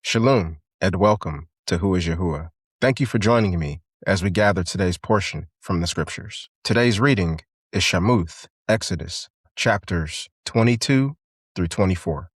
Shalom and welcome to Who is Yahuah. Thank you for joining me as we gather today's portion from the scriptures. Today's reading is Shamuth, Exodus, chapters 22 through 24.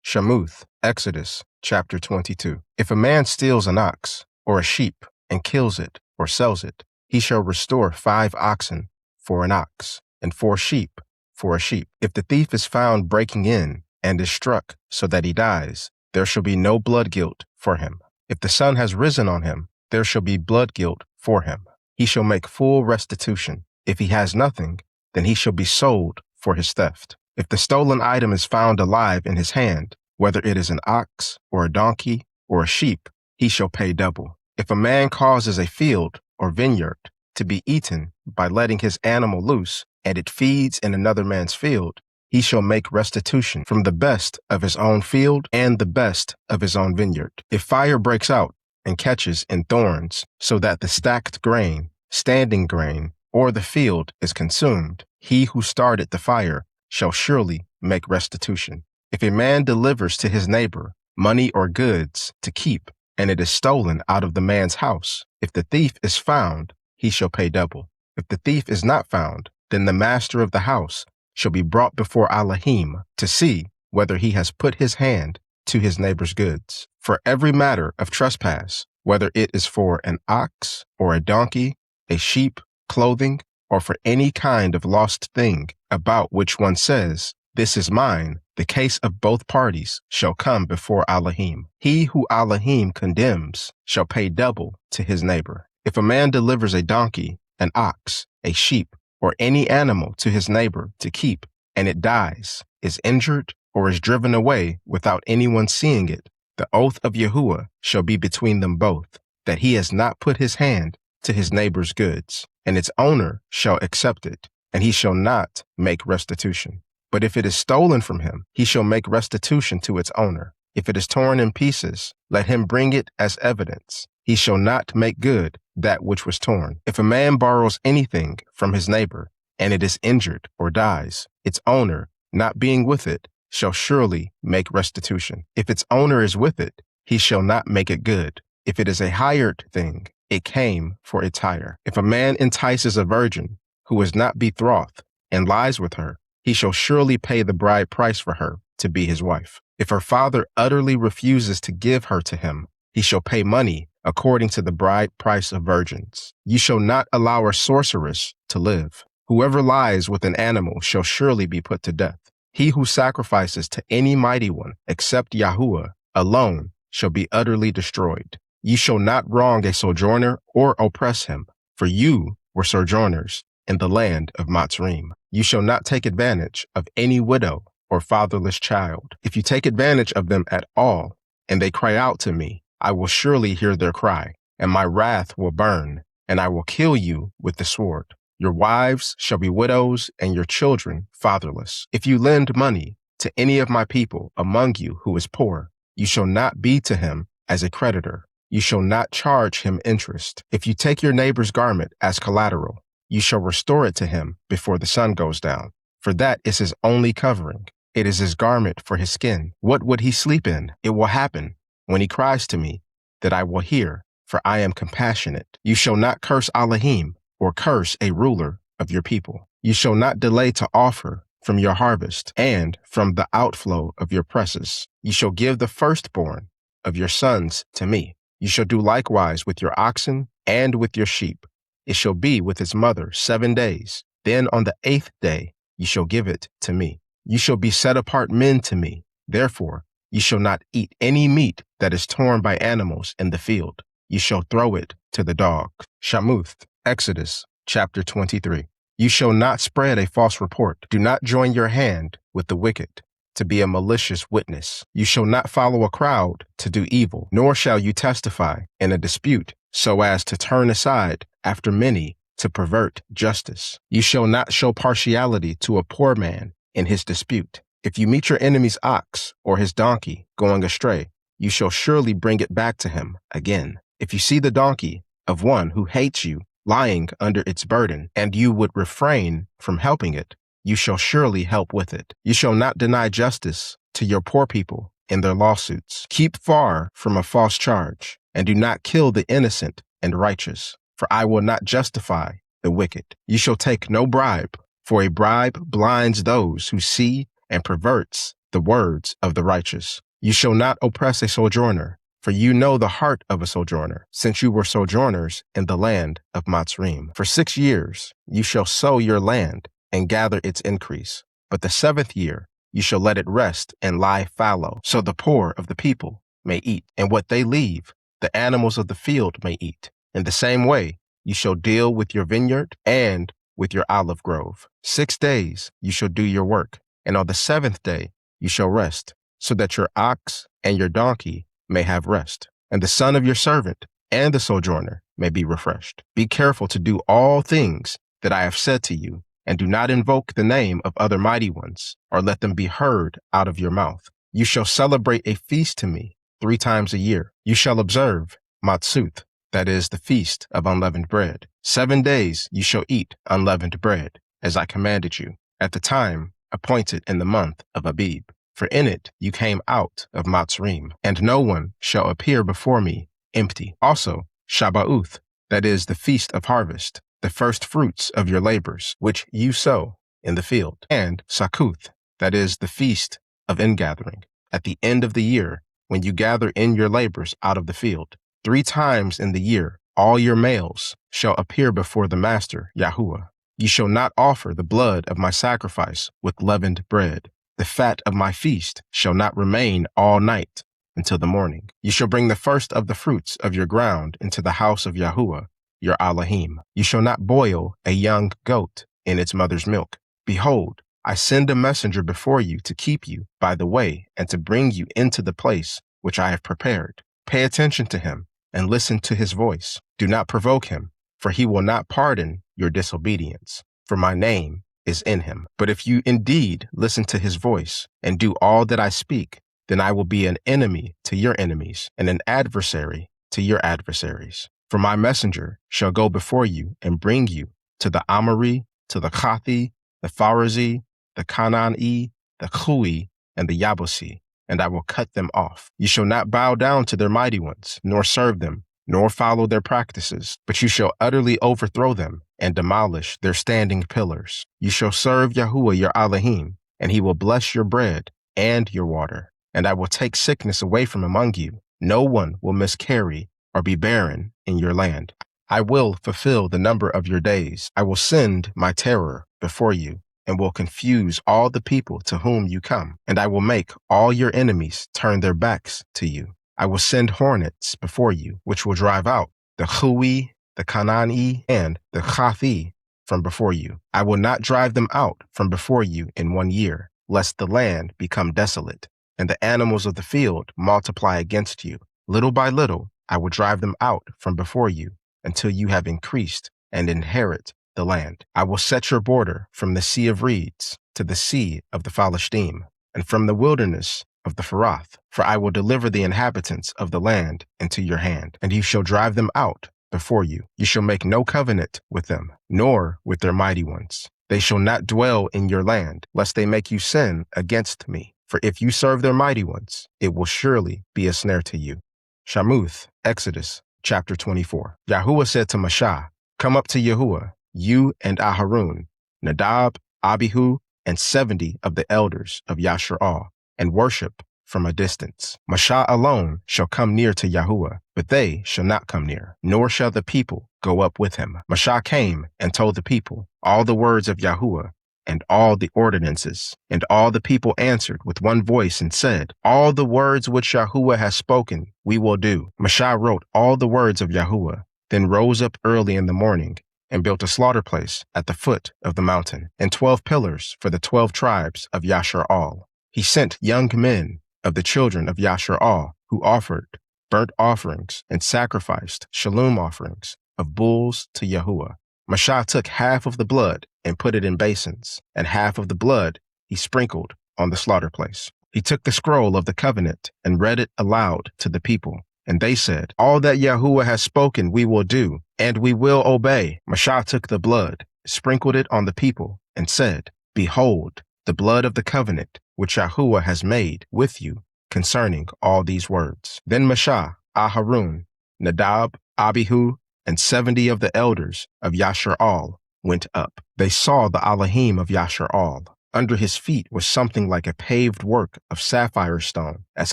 Shamuth, Exodus, chapter 22. If a man steals an ox or a sheep and kills it or sells it, he shall restore 5 oxen for an ox and 4 sheep for a sheep. If the thief is found breaking in and is struck so that he dies, there shall be no blood guilt for him. If the sun has risen on him, there shall be blood guilt for him. He shall make full restitution. If he has nothing, then he shall be sold for his theft. If the stolen item is found alive in his hand, whether it is an ox or a donkey or a sheep, he shall pay double. If a man causes a field or vineyard to be eaten by letting his animal loose, and it feeds in another man's field, he shall make restitution from the best of his own field and the best of his own vineyard. If fire breaks out and catches in thorns, so that the stacked grain, standing grain, or the field is consumed, he who started the fire shall surely make restitution. If a man delivers to his neighbor money or goods to keep, and it is stolen out of the man's house, if the thief is found, he shall pay double. If the thief is not found, then the master of the house shall be brought before Elohim to see whether he has put his hand to his neighbor's goods. For every matter of trespass, whether it is for an ox or a donkey, a sheep, clothing, or for any kind of lost thing about which one says, "This is mine," the case of both parties shall come before Elohim. He who Elohim condemns shall pay double to his neighbor. If a man delivers a donkey, an ox, a sheep, or any animal to his neighbor to keep, and it dies, is injured, or is driven away without anyone seeing it, the oath of Yahuah shall be between them both, that he has not put his hand to his neighbor's goods, and its owner shall accept it, and he shall not make restitution. But if it is stolen from him, he shall make restitution to its owner. If it is torn in pieces, let him bring it as evidence. He shall not make good that which was torn. If a man borrows anything from his neighbor, and it is injured or dies, its owner, not being with it, shall surely make restitution. If its owner is with it, he shall not make it good. If it is a hired thing, it came for its hire. If a man entices a virgin who is not betrothed and lies with her, he shall surely pay the bride price for her to be his wife. If her father utterly refuses to give her to him, he shall pay money according to the bride price of virgins. You shall not allow a sorceress to live. Whoever lies with an animal shall surely be put to death. He who sacrifices to any mighty one except Yahuah alone shall be utterly destroyed. You shall not wrong a sojourner or oppress him, for you were sojourners in the land of Mount Syny. You shall not take advantage of any widow or fatherless child. If you take advantage of them at all, and they cry out to me, I will surely hear their cry, and my wrath will burn, and I will kill you with the sword. Your wives shall be widows, and your children fatherless. If you lend money to any of my people among you who is poor, you shall not be to him as a creditor. You shall not charge him interest. If you take your neighbor's garment as collateral, you shall restore it to him before the sun goes down, for that is his only covering. It is his garment for his skin. What would he sleep in? It will happen when he cries to me that I will hear, for I am compassionate. You shall not curse Elohim or curse a ruler of your people. You shall not delay to offer from your harvest and from the outflow of your presses. You shall give the firstborn of your sons to me. You shall do likewise with your oxen and with your sheep. It shall be with its mother 7 days. Then on the 8th day you shall give it to me. You shall be set apart men to me. Therefore, you shall not eat any meat that is torn by animals in the field. You shall throw it to the dog. Shamuth, Exodus, chapter 23. You shall not spread a false report. Do not join your hand with the wicked to be a malicious witness. You shall not follow a crowd to do evil, nor shall you testify in a dispute so as to turn aside after many to pervert justice. You shall not show partiality to a poor man in his dispute. If you meet your enemy's ox or his donkey going astray, you shall surely bring it back to him again. If you see the donkey of one who hates you lying under its burden, and you would refrain from helping it, you shall surely help with it. You shall not deny justice to your poor people in their lawsuits. Keep far from a false charge, and do not kill the innocent and righteous, for I will not justify the wicked. You shall take no bribe, for a bribe blinds those who see and perverts the words of the righteous. You shall not oppress a sojourner, for you know the heart of a sojourner, since you were sojourners in the land of Mount Syny. For 6 years you shall sow your land and gather its increase, but the 7th year you shall let it rest and lie fallow, so the poor of the people may eat, and what they leave, the animals of the field may eat. In the same way you shall deal with your vineyard and with your olive grove. 6 days you shall do your work, and on the 7th day you shall rest, so that your ox and your donkey may have rest, and the son of your servant and the sojourner may be refreshed. Be careful to do all things that I have said to you, and do not invoke the name of other mighty ones, or let them be heard out of your mouth. You shall celebrate a feast to me 3 times a year. You shall observe Syny, that is the feast of unleavened bread. 7 days you shall eat unleavened bread, as I commanded you, at the time appointed in the month of Abib. For in it you came out of Mount Syny, and no one shall appear before me empty. Also Shabath, that is the feast of harvest, the first fruits of your labors, which you sow in the field, and Shakuth, that is the feast of ingathering, at the end of the year, when you gather in your labors out of the field. 3 times in the year all your males shall appear before the Master Yahuah. You shall not offer the blood of my sacrifice with leavened bread. The fat of my feast shall not remain all night until the morning. You shall bring the first of the fruits of your ground into the house of Yahuah, your Elohim. You shall not boil a young goat in its mother's milk. Behold, I send a messenger before you to keep you by the way and to bring you into the place which I have prepared. Pay attention to him and listen to his voice. Do not provoke him, for he will not pardon your disobedience, for my name is in him. But if you indeed listen to his voice and do all that I speak, then I will be an enemy to your enemies and an adversary to your adversaries. For my messenger shall go before you and bring you to the Amori, to the Chathi, the Pharizi, the Canaani, the Chui, and the Yabusi, and I will cut them off. You shall not bow down to their mighty ones, nor serve them, nor follow their practices, but you shall utterly overthrow them and demolish their standing pillars. You shall serve Yahuah your Elohim, and he will bless your bread and your water. And I will take sickness away from among you. No one will miscarry or be barren in your land. I will fulfill the number of your days. I will send my terror before you, and will confuse all the people to whom you come. And I will make all your enemies turn their backs to you. I will send hornets before you, which will drive out the Chui, the Canaani, and the Chathi from before you. I will not drive them out from before you in 1 year, lest the land become desolate, and the animals of the field multiply against you. Little by little, I will drive them out from before you, until you have increased and inherit the land. I will set your border from the Sea of Reeds to the Sea of the Philistine, and from the wilderness of the Pharaoth, for I will deliver the inhabitants of the land into your hand, and you shall drive them out before you. You shall make no covenant with them, nor with their mighty ones. They shall not dwell in your land, lest they make you sin against me. For if you serve their mighty ones, it will surely be a snare to you. Shamuth, Exodus, chapter 24. Yahuah said to Mashah, come up to Yahuah, you and Aharun, Nadab, Abihu, and 70 of the elders of Yashar'Al, and worship from a distance. Mashah alone shall come near to Yahuah, but they shall not come near, nor shall the people go up with him. Mashah came and told the people all the words of Yahuah and all the ordinances. And all the people answered with one voice and said, all the words which Yahuah has spoken, we will do. Mashah wrote all the words of Yahuah, then rose up early in the morning and built a slaughter place at the foot of the mountain, and 12 pillars for the 12 tribes of Yashar'Al. He sent young men of the children of Yashar'Al, who offered burnt offerings and sacrificed shalom offerings of bulls to Yahuah. Mashah took half of the blood and put it in basins, and half of the blood he sprinkled on the slaughter place. He took the scroll of the covenant and read it aloud to the people. And they said, all that Yahuah has spoken we will do, and we will obey. Mashah took the blood, sprinkled it on the people, and said, behold, the blood of the covenant which Yahuah has made with you concerning all these words. Then Mashah, Aharun, Nadab, Abihu, and 70 of the elders of Yashar'Al went up. They saw the Elohim of Yashar'Al. Under his feet was something like a paved work of sapphire stone, as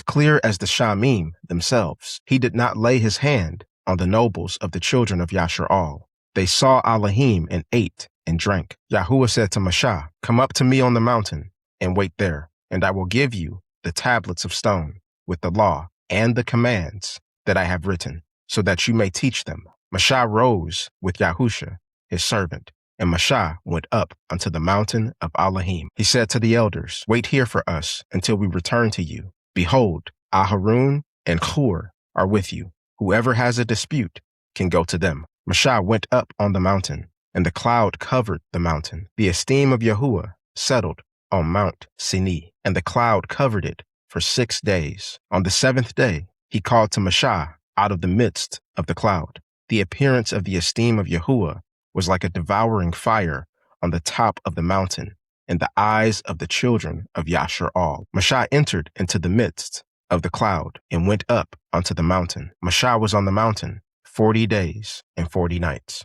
clear as the Shamim themselves. He did not lay his hand on the nobles of the children of Yashar'Al. They saw Elohim and ate and drank. Yahuah said to Mashah, "Come up to me on the mountain and wait there, and I will give you the tablets of stone with the law and the commands that I have written, so that you may teach them." Mashah rose with Yahusha, his servant, and Mashah went up unto the mountain of Elohim. He said to the elders, "Wait here for us until we return to you. Behold, Aharun and Hur are with you. Whoever has a dispute can go to them." Mashah went up on the mountain, and the cloud covered the mountain. The esteem of Yahuah settled on Mount Syny, and the cloud covered it for 6 days. On the 7th day, he called to Mashah out of the midst of the cloud. The appearance of the esteem of Yahuah was like a devouring fire on the top of the mountain in the eyes of the children of Yashar'Al. Mashah entered into the midst of the cloud and went up onto the mountain. Mashah was on the mountain 40 days and 40 nights.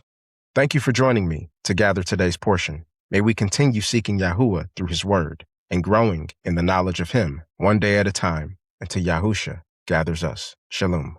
Thank you for joining me to gather today's portion. May we continue seeking Yahuah through his word and growing in the knowledge of him one day at a time until Yahusha gathers us. Shalom.